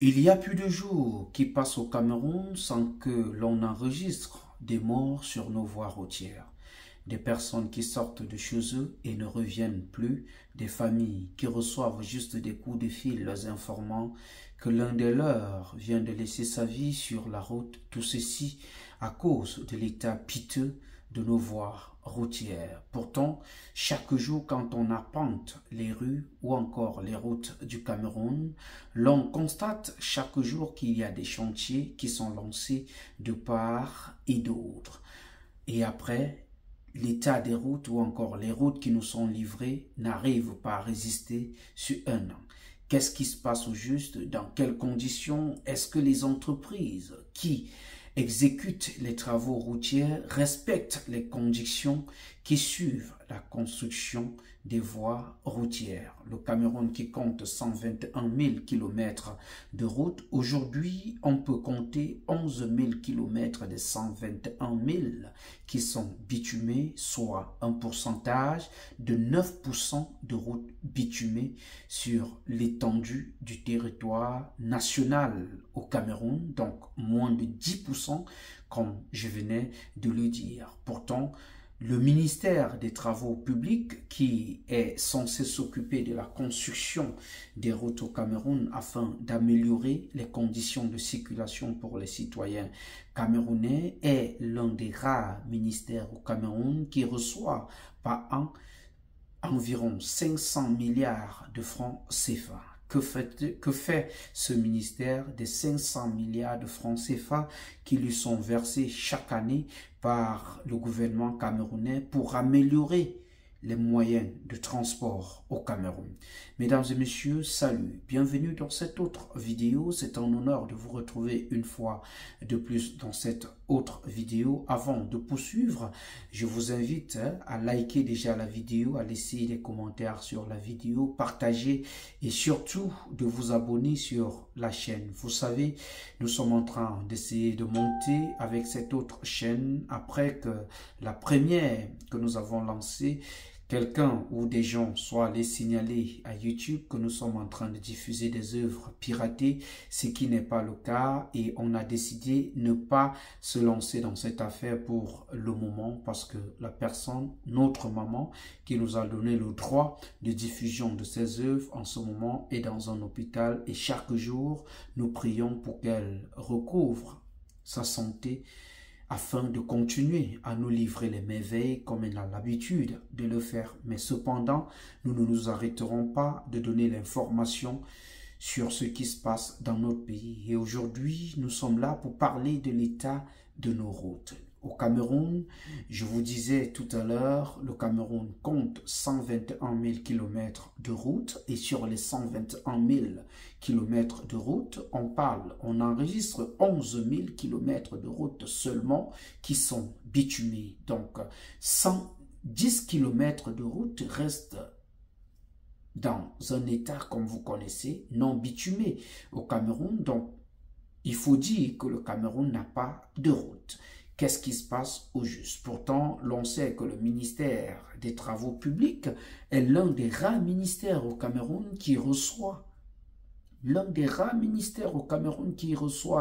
Il y a plus de jours qui passent au Cameroun sans que l'on enregistre des morts sur nos voies routières, des personnes qui sortent de chez eux et ne reviennent plus, des familles qui reçoivent juste des coups de fil leur informant que l'un des leurs vient de laisser sa vie sur la route, tout ceci à cause de l'état piteux de nos voies routières. Pourtant, chaque jour quand on arpente les rues ou encore les routes du Cameroun, l'on constate chaque jour qu'il y a des chantiers qui sont lancés de part et d'autre. Et après, l'état des routes ou encore les routes qui nous sont livrées n'arrivent pas à résister sur un an. Qu'est-ce qui se passe au juste? Dans quelles conditions est-ce que les entreprises qui exécutent les travaux routiers respectent les conditions qui suivent la construction des voies routières? Le Cameroun qui compte 121 000 km de route, aujourd'hui on peut compter 11 000 km des 121 000 qui sont bitumés, soit un pourcentage de 9% de routes bitumées sur l'étendue du territoire national au Cameroun, donc moins de 10% comme je venais de le dire. Pourtant, le ministère des Travaux publics, qui est censé s'occuper de la construction des routes au Cameroun afin d'améliorer les conditions de circulation pour les citoyens camerounais, est l'un des rares ministères au Cameroun qui reçoit par an environ 500 milliards de francs CFA. Que fait ce ministère des 500 milliards de francs CFA qui lui sont versés chaque année par le gouvernement camerounais pour améliorer les moyens de transport au Cameroun? Mesdames et messieurs, salut, bienvenue dans cette autre vidéo. C'est un honneur de vous retrouver une fois de plus dans cette autre vidéo. Avant de poursuivre, je vous invite à liker déjà la vidéo, à laisser des commentaires sur la vidéo, partager et surtout de vous abonner sur la chaîne. Vous savez, nous sommes en train d'essayer de monter avec cette autre chaîne après que la première que nous avons lancée, quelqu'un ou des gens soient allés signaler à YouTube que nous sommes en train de diffuser des œuvres piratées, ce qui n'est pas le cas, et on a décidé de ne pas se lancer dans cette affaire pour le moment parce que la personne, notre maman, qui nous a donné le droit de diffusion de ces œuvres en ce moment est dans un hôpital et chaque jour nous prions pour qu'elle recouvre sa santé afin de continuer à nous livrer les merveilles comme elle a l'habitude de le faire. Mais cependant, nous ne nous arrêterons pas de donner l'information sur ce qui se passe dans notre pays. Et aujourd'hui, nous sommes là pour parler de l'état de nos routes. Au Cameroun, je vous disais tout à l'heure, le Cameroun compte 121 000 km de route et sur les 121 000 km de route, on enregistre 11 000 km de route seulement qui sont bitumées. Donc, 110 km de route restent dans un état, comme vous connaissez, non bitumé au Cameroun. Donc, il faut dire que le Cameroun n'a pas de route. Qu'est-ce qui se passe au juste? Pourtant, l'on sait que le ministère des Travaux publics est l'un des rares ministères au Cameroun qui reçoit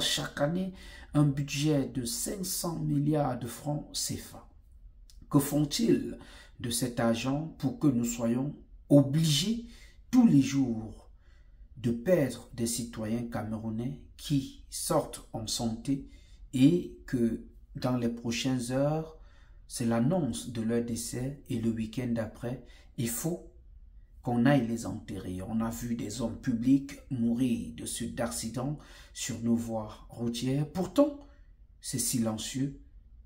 chaque année un budget de 500 milliards de francs CFA. Que font-ils de cet argent pour que nous soyons obligés tous les jours de perdre des citoyens camerounais qui sortent en santé et que dans les prochaines heures, c'est l'annonce de leur décès et le week-end d'après, il faut qu'on aille les enterrer. On a vu des hommes publics mourir de suite d'accidents sur nos voies routières. Pourtant, c'est silencieux.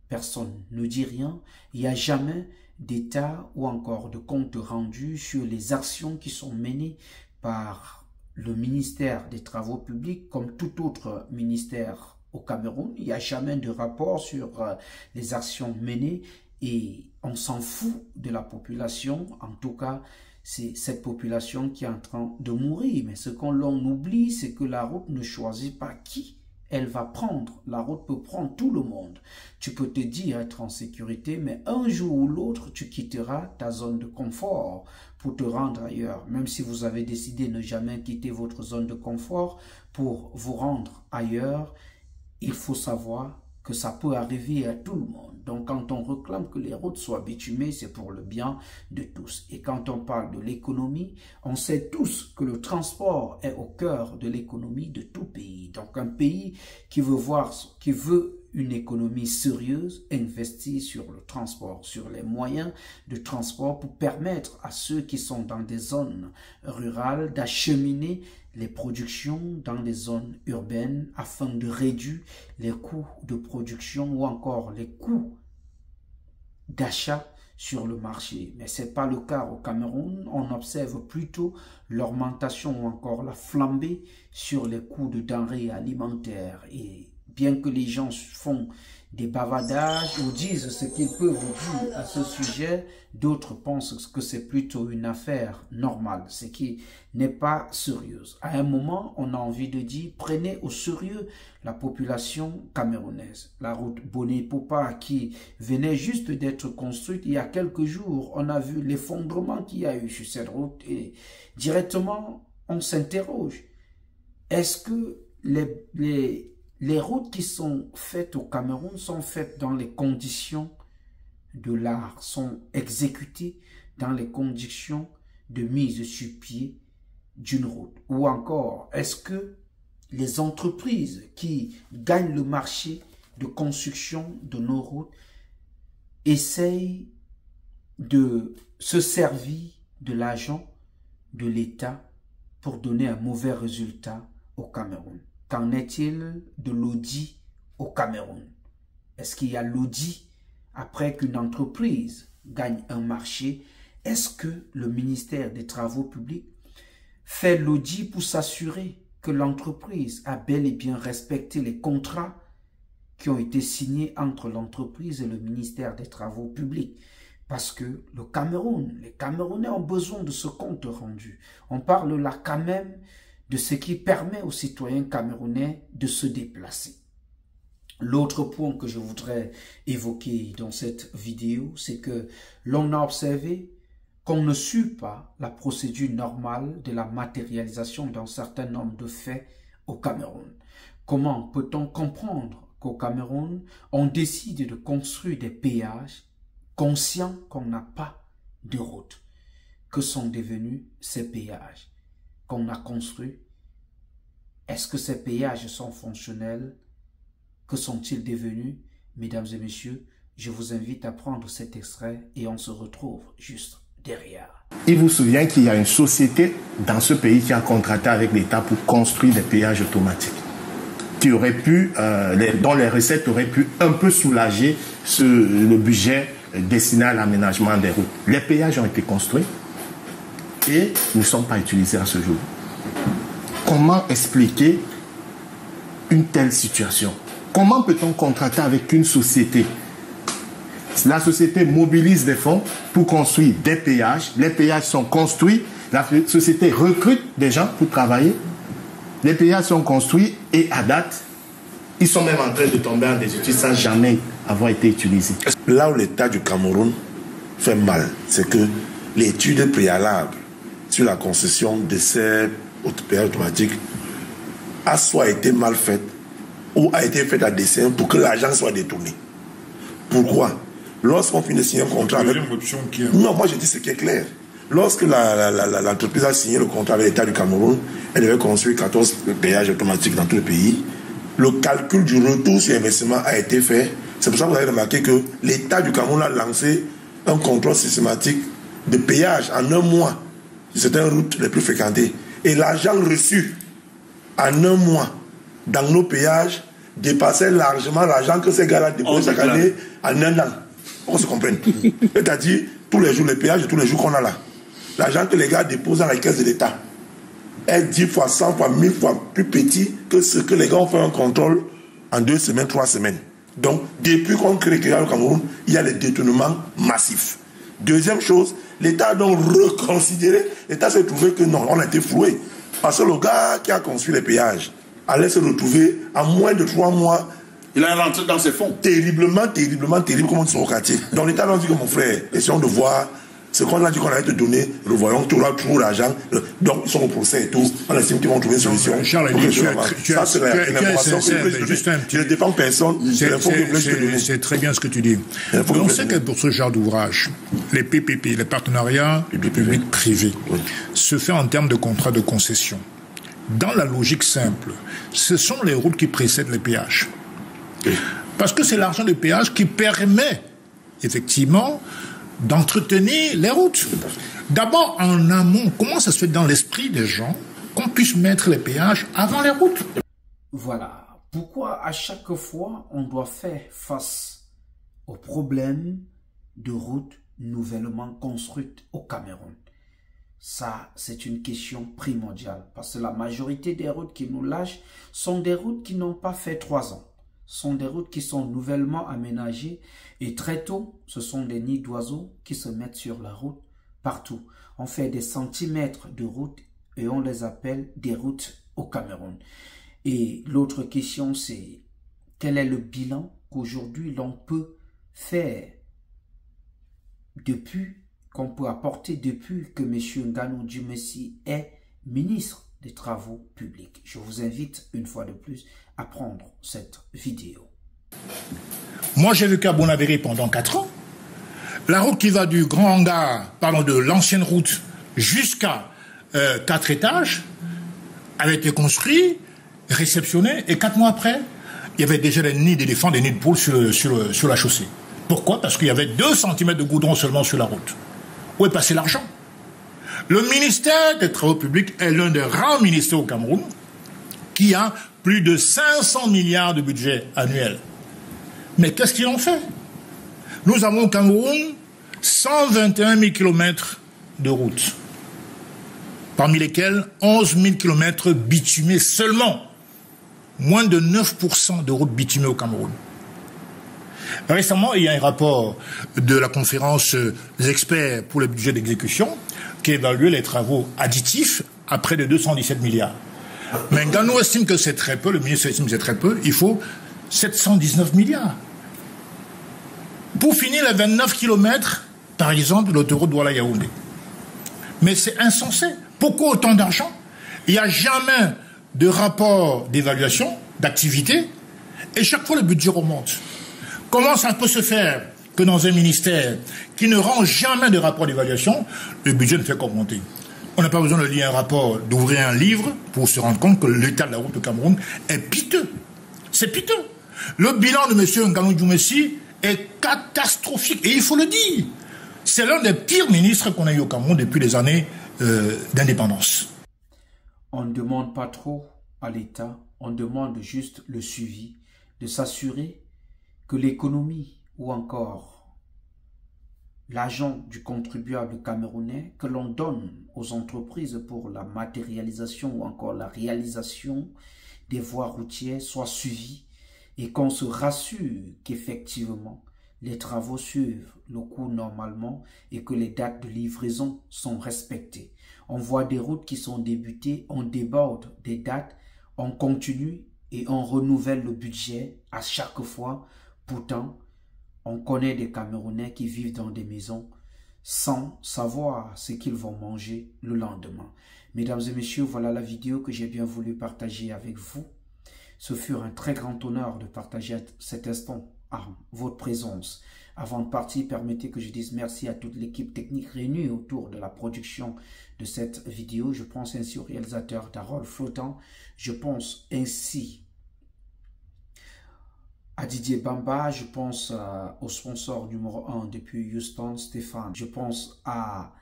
Personne ne dit rien. Il n'y a jamais d'état ou encore de compte rendu sur les actions qui sont menées par le ministère des Travaux publics comme tout autre ministère au Cameroun. Il n'y a jamais de rapport sur les actions menées et on s'en fout de la population. En tout cas, c'est cette population qui est en train de mourir. Mais ce qu'on l'on oublie, c'est que la route ne choisit pas qui elle va prendre, la route peut prendre tout le monde. Tu peux te dire être en sécurité, mais un jour ou l'autre, tu quitteras ta zone de confort pour te rendre ailleurs. Même si vous avez décidé de ne jamais quitter votre zone de confort pour vous rendre ailleurs, il faut savoir que ça peut arriver à tout le monde. Donc quand on réclame que les routes soient bitumées, c'est pour le bien de tous. Et quand on parle de l'économie, on sait tous que le transport est au cœur de l'économie de tout pays. Donc un pays qui veut une économie sérieuse investit sur le transport, sur les moyens de transport pour permettre à ceux qui sont dans des zones rurales d'acheminer les productions dans les zones urbaines afin de réduire les coûts de production ou encore les coûts d'achat sur le marché. Mais ce n'est pas le cas au Cameroun. On observe plutôt l'augmentation ou encore la flambée sur les coûts de denrées alimentaires. Et bien que les gens font des bavadages ou disent ce qu'ils peuvent dire à ce sujet, d'autres pensent que c'est plutôt une affaire normale, ce qui n'est pas sérieuse. À un moment, on a envie de dire, prenez au sérieux la population camerounaise. La route Boné-Popa qui venait juste d'être construite il y a quelques jours, on a vu l'effondrement qu'il y a eu sur cette route et directement on s'interroge. Est-ce que les routes qui sont faites au Cameroun sont faites dans les conditions de l'art, sont exécutées dans les conditions de mise sur pied d'une route? Ou encore, est-ce que les entreprises qui gagnent le marché de construction de nos routes essayent de se servir de l'argent de l'État pour donner un mauvais résultat au Cameroun? Qu'en est-il de l'audit au Cameroun? Est-ce qu'il y a l'audit après qu'une entreprise gagne un marché? Est-ce que le ministère des Travaux publics fait l'audit pour s'assurer que l'entreprise a bel et bien respecté les contrats qui ont été signés entre l'entreprise et le ministère des Travaux publics? Parce que le Cameroun, les Camerounais ont besoin de ce compte rendu. On parle là quand même de ce qui permet aux citoyens camerounais de se déplacer. L'autre point que je voudrais évoquer dans cette vidéo, c'est que l'on a observé qu'on ne suit pas la procédure normale de la matérialisation d'un certain nombre de faits au Cameroun. Comment peut-on comprendre qu'au Cameroun, on décide de construire des péages conscients qu'on n'a pas de route? Que sont devenus ces péages qu'on a construits? Est-ce que ces péages sont fonctionnels? Que sont-ils devenus? Mesdames et messieurs, je vous invite à prendre cet extrait et on se retrouve juste derrière. Il vous souvient qu'il y a une société dans ce pays qui a contracté avec l'État pour construire des péages automatiques qui auraient pu, dont les recettes auraient pu un peu soulager le budget destiné à l'aménagement des routes. Les péages ont été construits et ne sont pas utilisés à ce jour. Comment expliquer une telle situation? Comment peut-on contracter avec une société? La société mobilise des fonds pour construire des péages. Les péages sont construits. La société recrute des gens pour travailler. Les péages sont construits et à date, ils sont même en train de tomber en désuétude sans jamais avoir été utilisés. Là où l'État du Cameroun fait mal, c'est que l'étude préalable sur la concession de ces péages automatiques a soit été mal faite ou a été faite à dessein pour que l'argent soit détourné. Pourquoi? Lorsqu'on finit de signer un contrat avec... Non, moi je dis ce qui est clair. Lorsque l'entreprise a signé le contrat avec l'État du Cameroun, elle devait construire 14 péages automatiques dans tout le pays. Le calcul du retour sur investissement a été fait. C'est pour ça que vous avez remarqué que l'État du Cameroun a lancé un contrôle systématique de péage en un mois sur certaines routes les plus fréquentées. Et l'argent reçu en un mois dans nos péages dépassait largement l'argent que ces gars-là déposent chaque année en un an. On se comprenne. C'est-à-dire, tous les jours, les péages, tous les jours qu'on a là, l'argent que les gars déposent dans la caisse de l'État est 10 fois, 100 fois, 1000 fois plus petit que ce que les gars ont fait un contrôle en 2 semaines, 3 semaines. Donc, depuis qu'on crée le Cameroun, il y a des détournements massifs. Deuxième chose, l'État a donc reconsidéré. L'État s'est trouvé que non, on a été floué. Parce que le gars qui a construit les péages allait se retrouver en moins de 3 mois. Il a rentré dans ses fonds. Terriblement terrible, comme on dit au quartier. Donc l'État a dit que mon frère, essayons de voir ce qu'on a dit qu'on allait te donner, revoyons, tu auras trop d'argent. Donc ils sont au procès et tout. On estime qu'ils vont trouver une solution. Charles, ça c'est l'information que je ne dépends personne. C'est très bien ce que tu dis. On sait que pour ce genre d'ouvrage, les PPP, les partenariats publics-privés, se fait en termes de contrat de concession. Dans la logique simple, ce sont les routes qui précèdent les péages. Parce que c'est l'argent de péage qui permet, effectivement, d'entretenir les routes. D'abord, en amont, comment ça se fait dans l'esprit des gens qu'on puisse mettre les péages avant les routes? Voilà. Pourquoi à chaque fois, on doit faire face aux problèmes de routes nouvellement construites au Cameroun? Ça, c'est une question primordiale. Parce que la majorité des routes qui nous lâchent sont des routes qui n'ont pas fait 3 ans. Sont des routes qui sont nouvellement aménagées et très tôt, ce sont des nids d'oiseaux qui se mettent sur la route partout. On fait des centimètres de route et on les appelle des routes au Cameroun. Et l'autre question, c'est quel est le bilan qu'aujourd'hui l'on peut faire qu'on peut apporter depuis que M. Nganou Djumessi est ministre des Travaux publics. Je vous invite une fois de plus à prendre cette vidéo. Moi, j'ai vécu à Bonaveri pendant 4 ans. La route qui va du grand hangar, de l'ancienne route, jusqu'à 4 étages, avait été construite, réceptionnée, et 4 mois après, il y avait déjà des nids d'éléphants, des nids de poules sur la chaussée. Pourquoi? Parce qu'il y avait 2 cm de goudron seulement sur la route. Où est passé l'argent? Le ministère des Travaux publics est l'un des rares ministères au Cameroun qui a plus de 500 milliards de budget annuel. Mais qu'est-ce qu'ils ont fait? Nous avons au Cameroun 121 000 km de routes, parmi lesquels 11 000 km bitumés seulement. Moins de 9% de routes bitumées au Cameroun. Récemment, il y a un rapport de la conférence des experts pour le budget d'exécution qui évalue les travaux additifs à près de 217 milliards. Mais Nganou estime que c'est très peu, le ministre estime que c'est très peu, il faut 719 milliards. Pour finir les 29 km, par exemple, de l'autoroute Douala-Yaoundé. Mais c'est insensé. Pourquoi autant d'argent? Il n'y a jamais de rapport d'évaluation, d'activité, et chaque fois le budget remonte. Comment ça peut se faire que dans un ministère qui ne rend jamais de rapport d'évaluation, le budget ne fait qu'augmenter? On n'a pas besoin de lire un rapport, d'ouvrir un livre pour se rendre compte que l'état de la route au Cameroun est piteux. C'est piteux. Le bilan de M. Nganou Djumessi est catastrophique. Et il faut le dire. C'est l'un des pires ministres qu'on a eu au Cameroun depuis les années d'indépendance. On ne demande pas trop à l'État, on demande juste le suivi, de s'assurer que l'économie ou encore l'argent du contribuable camerounais que l'on donne aux entreprises pour la matérialisation ou encore la réalisation des voies routières soit suivi et qu'on se rassure qu'effectivement les travaux suivent le cours normalement et que les dates de livraison sont respectées. On voit des routes qui sont débutées, on déborde des dates, on continue et on renouvelle le budget à chaque fois. Pourtant, on connaît des Camerounais qui vivent dans des maisons sans savoir ce qu'ils vont manger le lendemain. Mesdames et messieurs, voilà la vidéo que j'ai bien voulu partager avec vous. Ce fut un très grand honneur de partager cet instant à votre présence. Avant de partir, permettez que je dise merci à toute l'équipe technique réunie autour de la production de cette vidéo. Je pense ainsi au réalisateur Darol Flottant. Je pense ainsi à Didier Bamba, je pense au sponsor numéro 1 depuis Houston, Stéphane. Je pense à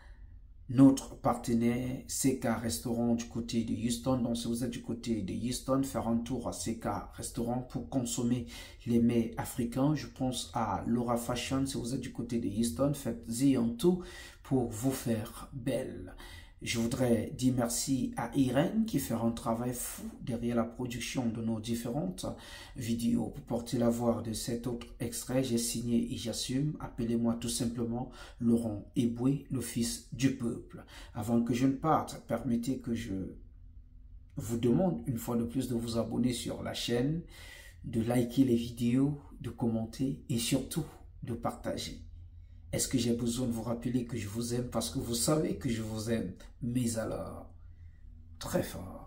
notre partenaire CK Restaurant du côté de Houston. Donc si vous êtes du côté de Houston, faire un tour à CK Restaurant pour consommer les mets africains. Je pense à Laura Fashion. Si vous êtes du côté de Houston, faites-y un tour pour vous faire belle. Je voudrais dire merci à Irène qui fait un travail fou derrière la production de nos différentes vidéos. Pour porter la voix de cet autre extrait, j'ai signé et j'assume. Appelez-moi tout simplement Laurent Eboué, le fils du peuple. Avant que je ne parte, permettez que je vous demande une fois de plus de vous abonner sur la chaîne, de liker les vidéos, de commenter et surtout de partager. Est-ce que j'ai besoin de vous rappeler que je vous aime parce que vous savez que je vous aime, mais alors, très fort.